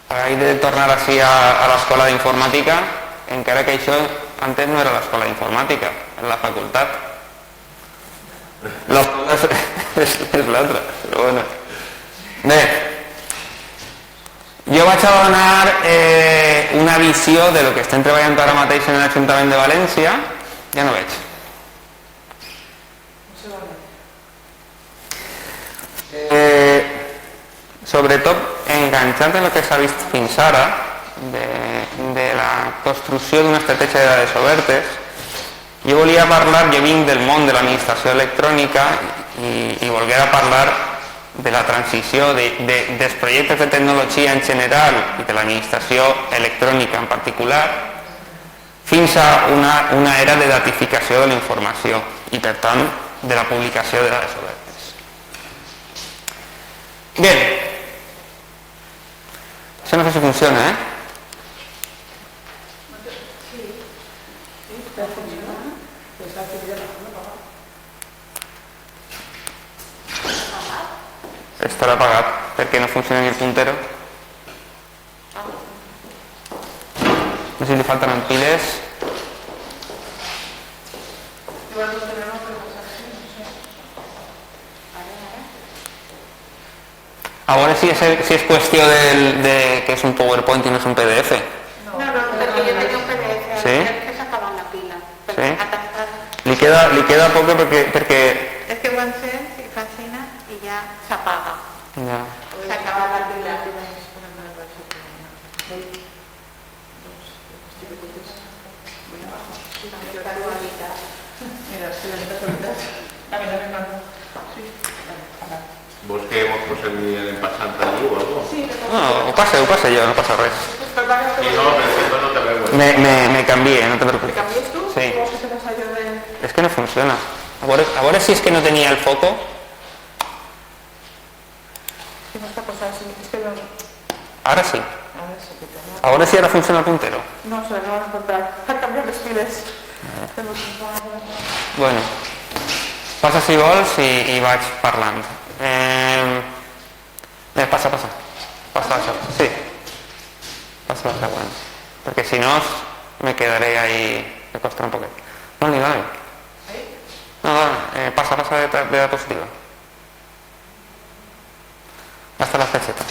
Hay de tornar así a l'escola d'informàtica, encara que això antes no era l'escola d'informàtica, era la facultat. L'escola és l'altra, però bueno. Bé, jo vaig a donar una visió de lo que estem treballant ara mateix en l'Ajuntament de València. Ja no veig. Sobretot enganxat en el que s'ha vist fins ara de la construcció d'una estratègia de dades obertes. Jo volia parlar, jo vinc del món de l'administració electrònica i volguera parlar de la transició dels projectes de tecnologia en general i de l'administració electrònica en particular fins a una era de datificació de la informació i per tant de la publicació de dades obertes. Bé, això no sé si funciona, Estarà apagat perquè no funciona ni el puntero. No sé si li falten piles. A veure si és qüestió de que és un PowerPoint i no és un PDF. No, perquè jo tenia un PDF, sí? que s'acaba la pila. Sí? Li queda poc perquè... És que ho encens i fascina i ja s'apaga. Ja. S'acaba la pila. ¿Vos que hemos conseguido en pasante allí o algo? Sí. No, ho passe jo, no passa res. Sí, no, pero no te veo. Me canvié, no te preocupes. ¿Te cambies tú? Sí. ¿O que te vas a yo de...? És que no funciona. A veure si és que no tenia el foco. Si no está cosa así, es que no... Ara sí. A ver si te tengo... A veure si ara funciona el puntero. No sé, no van a encontrar. Ha cambiado los piles. Bueno, passa si vols i vaig parlant. Passa això. Sí. Passa la següent. Perquè si no me quedaré ahí, me costarà un poquet. Vale. No, passa de diapositiva. Hasta la fletxeta.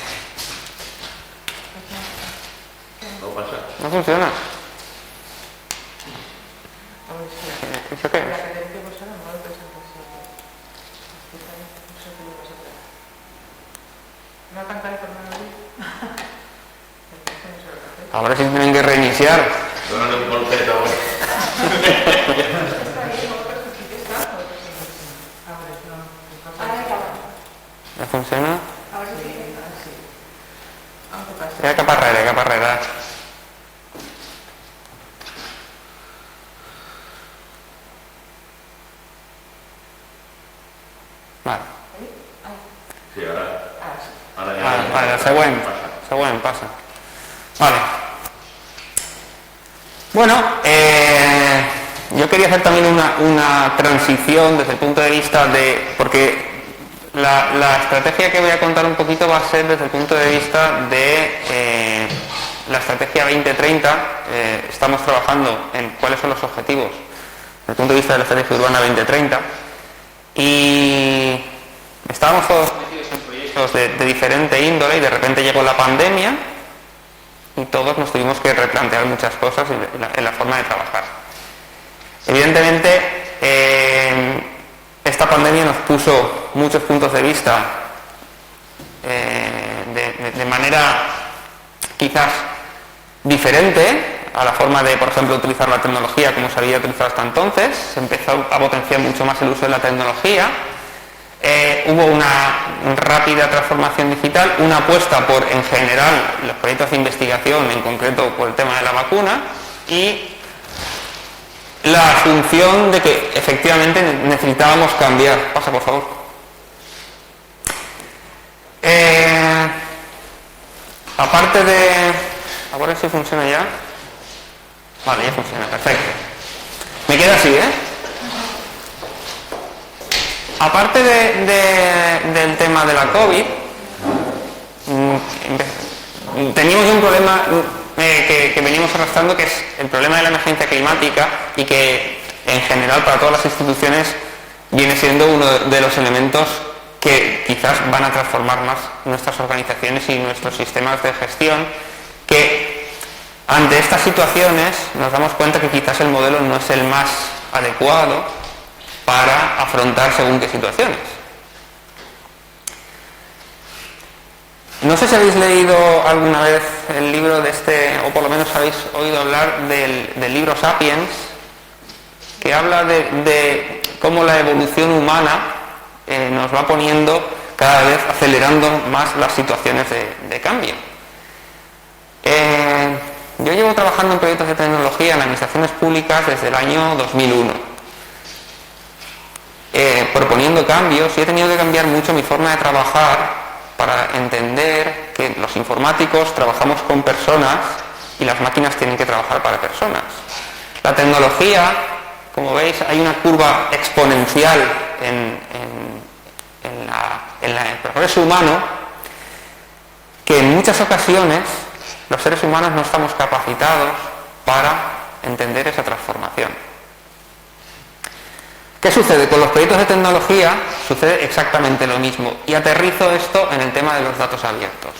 No pasa. No funciona. ¿Eso qué es? Ahora sí tienen que reiniciar. Dónale un golpe ahora. ¿Ya funciona? Ya caparrera. Vale. Sí, ahora ya. Vale, següent, passa. Vale. Bueno, yo quería hacer también una transición desde el punto de vista de... porque la estrategia que voy a contar un poquito va a ser desde el punto de vista de la estrategia 2030. Estamos trabajando en cuáles son los objetivos desde el punto de vista de la estrategia urbana 2030 y estábamos todos metidos en proyectos de diferente índole y de repente llegó la pandemia y todos nos tuvimos que replantear muchas cosas en la forma de trabajar. Evidentemente, esta pandemia nos puso muchos puntos de vista de manera quizás diferente a la forma de, por ejemplo, utilizar la tecnología como se había utilizado hasta entonces. Se empezó a potenciar mucho más el uso de la tecnología. Hubo una rápida transformación digital, una apuesta por, en general, los proyectos de investigación, en concreto por el tema de la vacuna, y la asunción de que efectivamente necesitábamos cambiar. Pasa, por favor. Aparte de... A ver si funciona ya. Vale, ya funciona, perfecto. Me queda así, Aparte del tema de la COVID, teníamos un problema que venimos arrastrando, que es el problema de la emergencia climática, y que en general para todas las instituciones viene siendo uno de los elementos que quizás van a transformar más nuestras organizaciones y nuestros sistemas de gestión, que ante estas situaciones nos damos cuenta que quizás el modelo no es el más adecuado para afrontar según qué situaciones. No sé si habéis leído alguna vez el libro o por lo menos habéis oído hablar del libro Sapiens, que habla de cómo la evolución humana nos va poniendo cada vez, acelerando más las situaciones de cambio. Yo llevo trabajando en proyectos de tecnología en administraciones públicas desde el año 2001, proponiendo cambios, y he tenido que cambiar mucho mi forma de trabajar para entender que los informáticos trabajamos con personas y las máquinas tienen que trabajar para personas. La tecnología, como veis, hay una curva exponencial en el progreso humano, que en muchas ocasiones los seres humanos no estamos capacitados para entender esa transformación. ¿Qué sucede? Con los proyectos de tecnología sucede exactamente lo mismo, y aterrizo esto en el tema de los datos abiertos.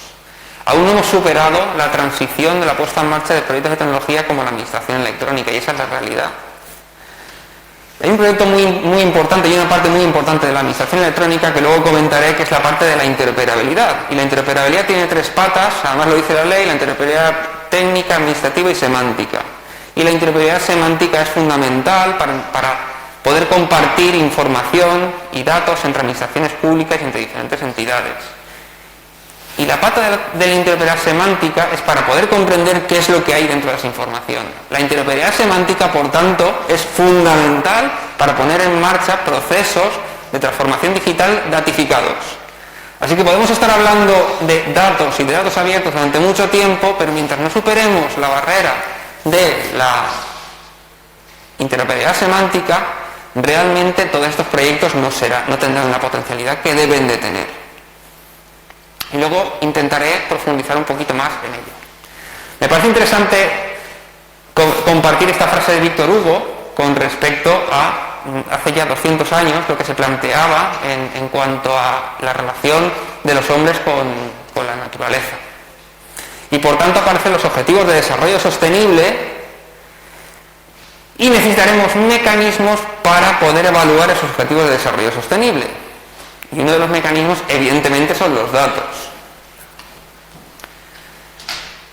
Aún no hemos superado la transición de la puesta en marcha de proyectos de tecnología como la administración electrónica, y esa es la realidad. Hay un proyecto muy importante y una parte muy importante de la administración electrónica que luego comentaré, que es la parte de la interoperabilidad. Y la interoperabilidad tiene 3 patas, además lo dice la ley: la interoperabilidad técnica, administrativa y semántica. Y la interoperabilidad semántica es fundamental para poder compartir información y datos entre administraciones públicas y entre diferentes entidades. Y la pata de la interoperabilidad semántica es para poder comprender qué es lo que hay dentro de esa información. La interoperabilidad semántica, por tanto, es fundamental para poner en marcha procesos de transformación digital datificados. Así que podemos estar hablando de datos y de datos abiertos durante mucho tiempo, pero mientras no superemos la barrera de la interoperabilidad semántica, realmente todos estos proyectos no tendrán la potencialidad que deben de tener. Y luego intentaré profundizar un poquito más en ello. Me parece interesante compartir esta frase de Víctor Hugo con respecto a, hace ya 200 años, lo que se planteaba en cuanto a la relación de los hombres con la naturaleza. Y por tanto aparecen los objetivos de desarrollo sostenible, y necesitaremos mecanismos para poder evaluar esos objetivos de desarrollo sostenible. Y uno de los mecanismos, evidentemente, son los datos.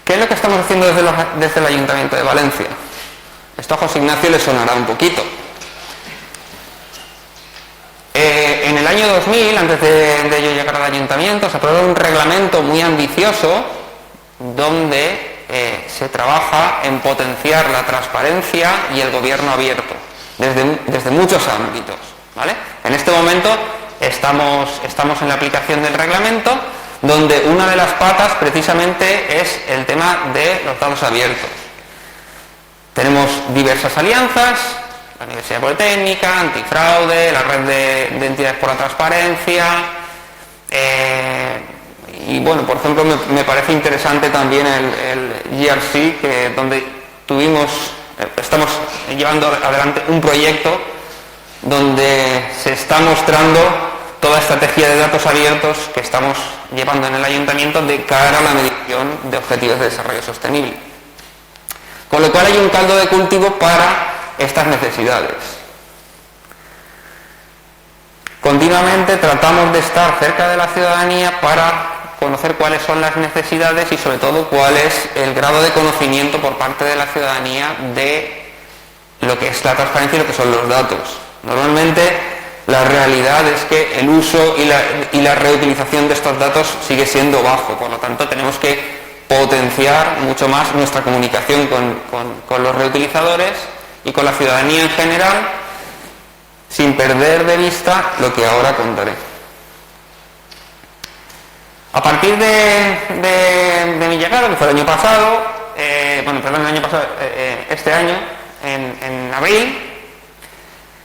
¿Qué es lo que estamos haciendo desde el Ayuntamiento de Valencia? Esto a José Ignacio le sonará un poquito. En el año 2000, antes de yo llegar al Ayuntamiento, se aprobó un reglamento muy ambicioso donde se trabaja en potenciar la transparencia y el gobierno abierto, desde muchos ámbitos, ¿vale? En este momento estamos en la aplicación del reglamento, donde una de las patas precisamente es el tema de los datos abiertos. Tenemos diversas alianzas: la Universidad Politécnica, Antifraude, la Red de Entidades por la Transparencia, y bueno, por ejemplo, me parece interesante también el GRC, donde estamos llevando adelante un proyecto donde se está mostrando toda estrategia de datos abiertos que estamos llevando en el Ayuntamiento de cara a la medición de objetivos de desarrollo sostenible. Con lo cual hay un caldo de cultivo para estas necesidades. Continuamente tratamos de estar cerca de la ciudadanía para conocer cuáles son las necesidades y sobre todo cuál es el grado de conocimiento por parte de la ciudadanía de lo que es la transparencia y lo que son los datos. Normalmente la realidad es que el uso y la reutilización de estos datos sigue siendo bajo, por lo tanto tenemos que potenciar mucho más nuestra comunicación con los reutilizadores y con la ciudadanía en general, sin perder de vista lo que ahora contaré. A partir de mi llegada, que fue el año pasado, este año, en abril,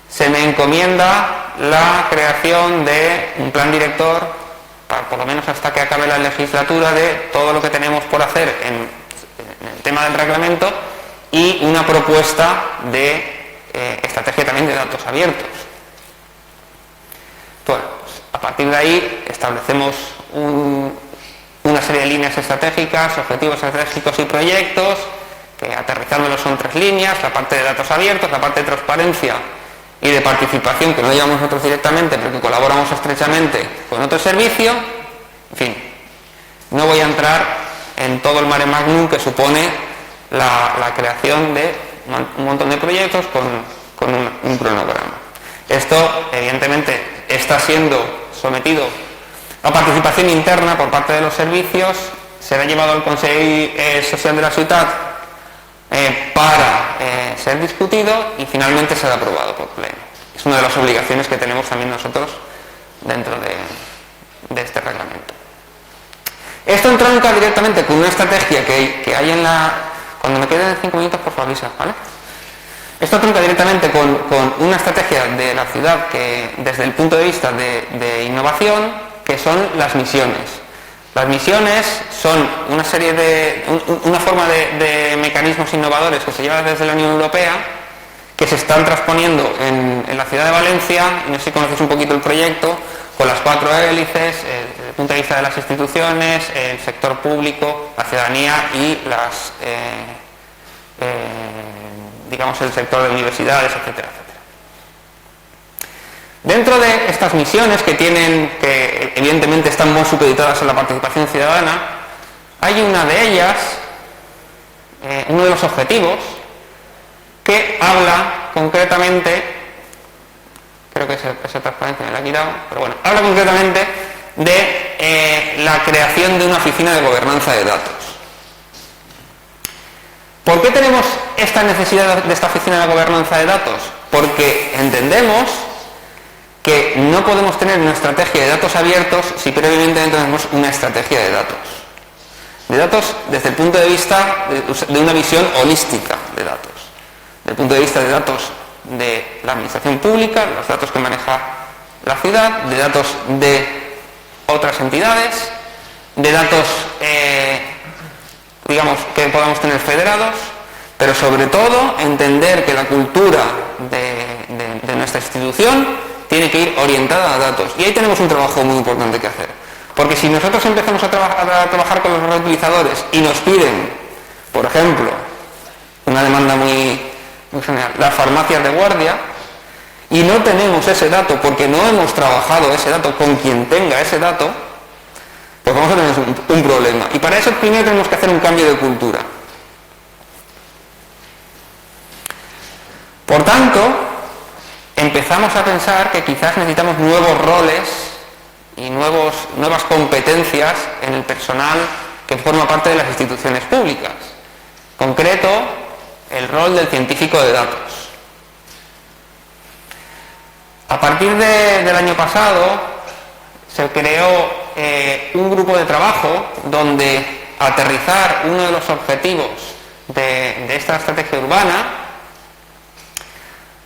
se me encomienda la creación de un plan director por lo menos hasta que acabe la legislatura, de todo lo que tenemos por hacer en el tema del reglamento y una propuesta de estrategia también de datos abiertos. Bueno, pues a partir de ahí establecemos una serie de líneas estratégicas, objetivos estratégicos y proyectos, que aterrizándolos son 3 líneas: la parte de datos abiertos, la parte de transparencia y de participación, que no llevamos nosotros directamente, pero que colaboramos estrechamente con otro servicio. En fin, no voy a entrar en todo el mare magnum que supone la creación de un montón de proyectos con un cronograma. Esto, evidentemente, está siendo sometido a participación interna por parte de los servicios, será llevado al Consejo Social de la Ciutat para ser discutido y finalmente será aprobado por pleno. Es una de las obligaciones que tenemos también nosotros dentro de este reglamento. Esto entronca directamente con una estrategia que hay en la... Cuando me queden 5 minutos, por favor, avisa, ¿vale? Esto entronca directamente con una estrategia de la ciudad que, desde el punto de vista de innovación, que son las misiones. Las misiones son una serie una forma de mecanismos innovadores que se llevan desde la Unión Europea, que se están transponiendo en la ciudad de Valencia, y no sé si conoces un poquito el proyecto, con las 4 hélices, desde el punto de vista de las instituciones, el sector público, la ciudadanía y digamos el sector de universidades, etcétera, etcétera. Dentro de estas misiones que evidentemente están muy supeditadas a la participación ciudadana, hay una de ellas, uno de los objetivos, que habla concretamente, creo que esa transparencia me la ha quitado, pero bueno, habla concretamente de la creación de una oficina de gobernanza de datos. ¿Por qué tenemos esta necesidad de esta oficina de gobernanza de datos? Porque entendemos que no podemos tener una estrategia de datos abiertos si previamente no tenemos una estrategia de datos desde el punto de vista de una visión holística de datos, desde el punto de vista de datos de la administración pública, los datos que maneja la ciudad, de datos de otras entidades, de datos digamos que podamos tener federados, pero sobre todo entender que la cultura de nuestra institución tiene que ir orientada a datos, y ahí tenemos un trabajo muy importante que hacer, porque si nosotros empezamos a trabajar con los reutilizadores y nos piden, por ejemplo, una demanda muy general, las farmacias de guardia, y no tenemos ese dato porque no hemos trabajado ese dato con quien tenga ese dato, pues vamos a tener un problema, y para eso primero tenemos que hacer un cambio de cultura. Por tanto, empezamos a pensar que quizás necesitamos nuevos roles y nuevas competencias en el personal que forma parte de las instituciones públicas. En concreto, el rol del científico de datos. A partir del año pasado se creó un grupo de trabajo donde aterrizar uno de los objetivos de esta estrategia urbana,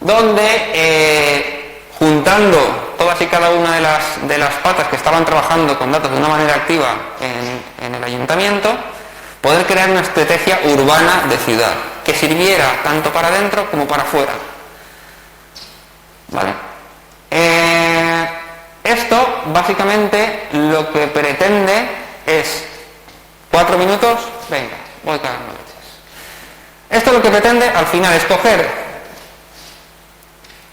donde juntando todas y cada una de las patas que estaban trabajando con datos de una manera activa en el ayuntamiento, poder crear una estrategia urbana de ciudad que sirviera tanto para adentro como para afuera. ¿Vale? Esto básicamente lo que pretende es 4 minutos, venga, voy cagando leches. Esto lo que pretende al final es coger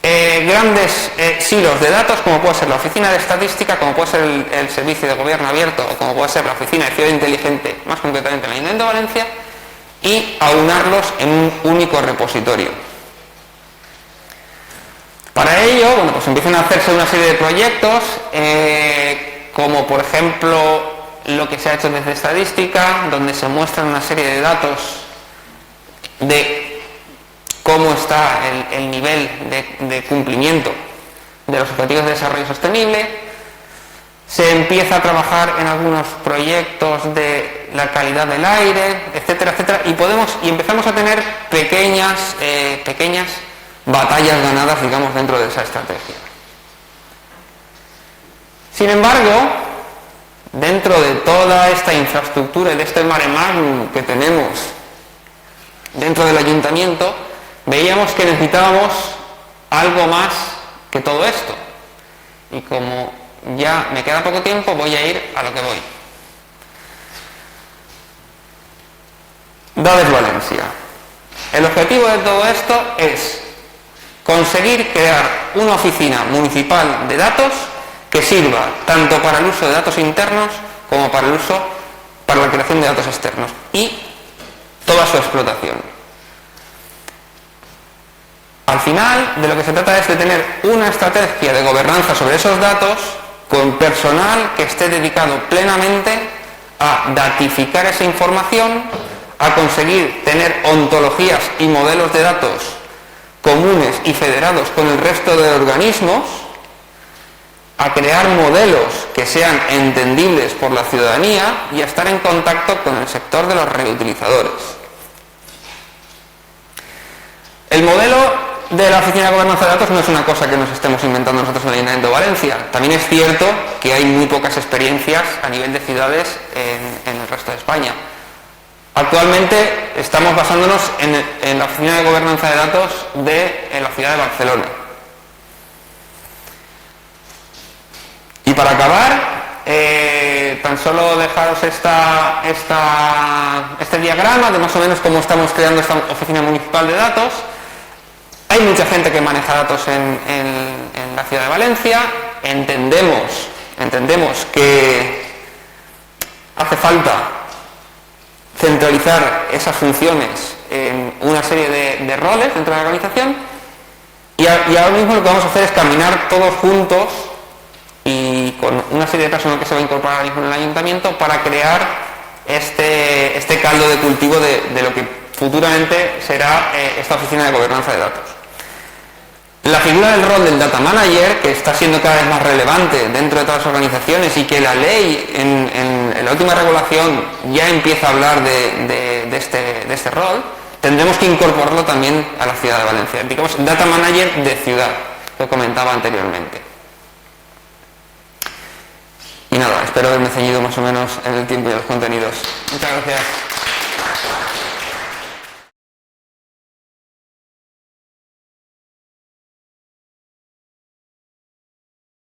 grandes silos de datos, como puede ser la oficina de estadística, como puede ser el servicio de gobierno abierto, o como puede ser la oficina de ciudad inteligente, más concretamente en el Ayuntamiento de Valencia, y aunarlos en un único repositorio. Para ello, bueno, pues empiezan a hacerse una serie de proyectos, como por ejemplo lo que se ha hecho desde estadística, donde se muestran una serie de datos de cómo está el nivel de cumplimiento de los objetivos de desarrollo sostenible. Se empieza a trabajar en algunos proyectos de la calidad del aire, etcétera, etcétera, y empezamos a tener pequeñas batallas ganadas, digamos, dentro de esa estrategia. Sin embargo, dentro de toda esta infraestructura y de este mare magnum que tenemos dentro del ayuntamiento, veíamos que necesitábamos algo más que todo esto. Y como ya me queda poco tiempo, voy a ir a lo que voy. Dades Valencia. El objetivo de todo esto es conseguir crear una oficina municipal de datos que sirva tanto para el uso de datos internos como para la creación de datos externos y toda su explotación. Al final, de lo que se trata es de tener una estrategia de gobernanza sobre esos datos con personal que esté dedicado plenamente a datificar esa información, a conseguir tener ontologías y modelos de datos comunes y federados con el resto de organismos, a crear modelos que sean entendibles por la ciudadanía y a estar en contacto con el sector de los reutilizadores. El modelo de la Oficina de Gobernanza de Datos no es una cosa que nos estemos inventando nosotros en el Ayuntamiento de Valencia. También es cierto que hay muy pocas experiencias a nivel de ciudades en el resto de España. Actualmente estamos basándonos en la Oficina de Gobernanza de Datos de la ciudad de Barcelona. Y para acabar, tan solo dejaros este diagrama de más o menos cómo estamos creando esta Oficina Municipal de Datos. Hay mucha gente que maneja datos en la ciudad de Valencia. Entendemos que hace falta centralizar esas funciones en una serie de roles dentro de la organización y ahora mismo lo que vamos a hacer es caminar todos juntos y con una serie de personas que se va a incorporar ahora mismo en el ayuntamiento para crear este caldo de cultivo de lo que futuramente será esta oficina de gobernanza de datos. La figura del rol del Data Manager, que está siendo cada vez más relevante dentro de todas las organizaciones y que la ley en la última regulación ya empieza a hablar de este rol, tendremos que incorporarlo también a la ciudad de Valencia. Digamos, Data Manager de ciudad, que comentaba anteriormente. Y nada, espero haberme ceñido más o menos en el tiempo y los contenidos. Muchas gracias.